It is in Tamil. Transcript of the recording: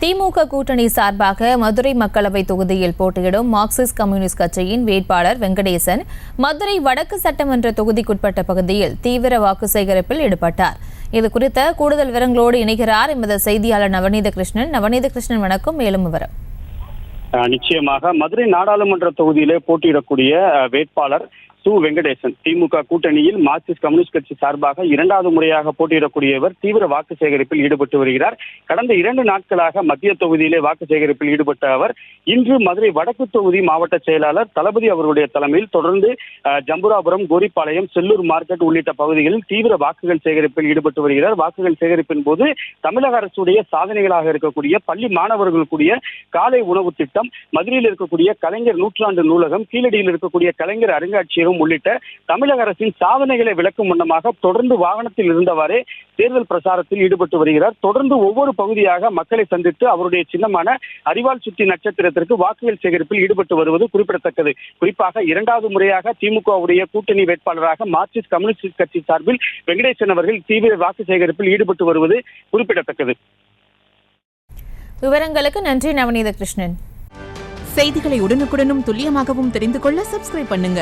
திமுக கூட்டணி சார்பாக மதுரை மக்களவை தொகுதியில் போட்டியிடும் மார்க்சிஸ்ட் கம்யூனிஸ்ட் கட்சியின் வேட்பாளர் வெங்கடேசன் மதுரை வடக்கு சட்டமன்ற தொகுதிக்குட்பட்ட பகுதியில் தீவிர வாக்கு சேகரிப்பில் ஈடுபட்டார். இதுகுறித்த கூடுதல் விவரங்களோடு இணைகிறார் எமது செய்தியாளர் நவநீத கிருஷ்ணன். வணக்கம். மேலும் விவரம். நிச்சயமாக மதுரை நாடாளுமன்ற தொகுதியிலே போட்டியிடக்கூடிய வேட்பாளர் வெங்கடேசன் திமுக கூட்டணியில் மார்க்சிஸ்ட் கம்யூனிஸ்ட் கட்சி சார்பாக இரண்டாவது முறையாக போட்டியிடக்கூடியவர் தீவிர வாக்கு சேகரிப்பில் ஈடுபட்டு வருகிறார். கடந்த 2 நாட்களாக மத்திய தொகுதியிலே வாக்கு சேகரிப்பில் ஈடுபட்ட அவர் இன்று மதுரை வடக்கு தொகுதி மாவட்ட செயலாளர் தளபதி அவருடைய தலைமையில் தொடர்ந்து ஜம்புராபுரம், கோரிப்பாளையம், செல்லூர் மார்க்கெட் உள்ளிட்ட பகுதிகளில் தீவிர வாக்குகள் சேகரிப்பில் ஈடுபட்டு வருகிறார். வாக்குகள் சேகரிப்பின் போது தமிழக அரசுடைய சாதனைகளாக இருக்கக்கூடிய பள்ளி மாணவர்களுக்குரிய காலை உணவு திட்டம், மதுரையில் இருக்கக்கூடிய கலைஞர் நூற்றாண்டு நூலகம், கீழடியில் இருக்கக்கூடிய கலைஞர் அருங்காட்சியகம் உள்ளிட்ட தமிழக அரசின் சாதனைகளை விளக்கும் வண்ணமாக தொடர்ந்து வாகனத்தில் இருந்தவாறே தேர்தல் பிரச்சாரத்தில் ஈடுபட்டு வருகிறார். தொடர்ந்து ஒவ்வொரு பகுதியாக மக்களை சந்தித்து அவருடைய சின்னமான அரிவாள் சுற்றி நட்சத்திரத்திற்கு வாக்குகள் சேகரிப்பில் ஈடுபட்டு வருவது குறிப்பிடத்தக்கது. குறிப்பாக 2வது முறையாக திமுகவுடைய கூட்டணி வேட்பாளராக மார்க்சிஸ்ட் கம்யூனிஸ்ட் கட்சி சார்பில் வெங்கடேசன் அவர்கள் தீவிர வாக்கு சேகரிப்பில் ஈடுபட்டு வருவது குறிப்பிடத்தக்கது. விவரங்களுக்கு நன்றி நவநீத கிருஷ்ணன். செய்திகளை உடனுக்குடனும் துல்லியமாகவும் தெரிந்து கொள்ள சப்ஸ்கிரைப் பண்ணுங்க.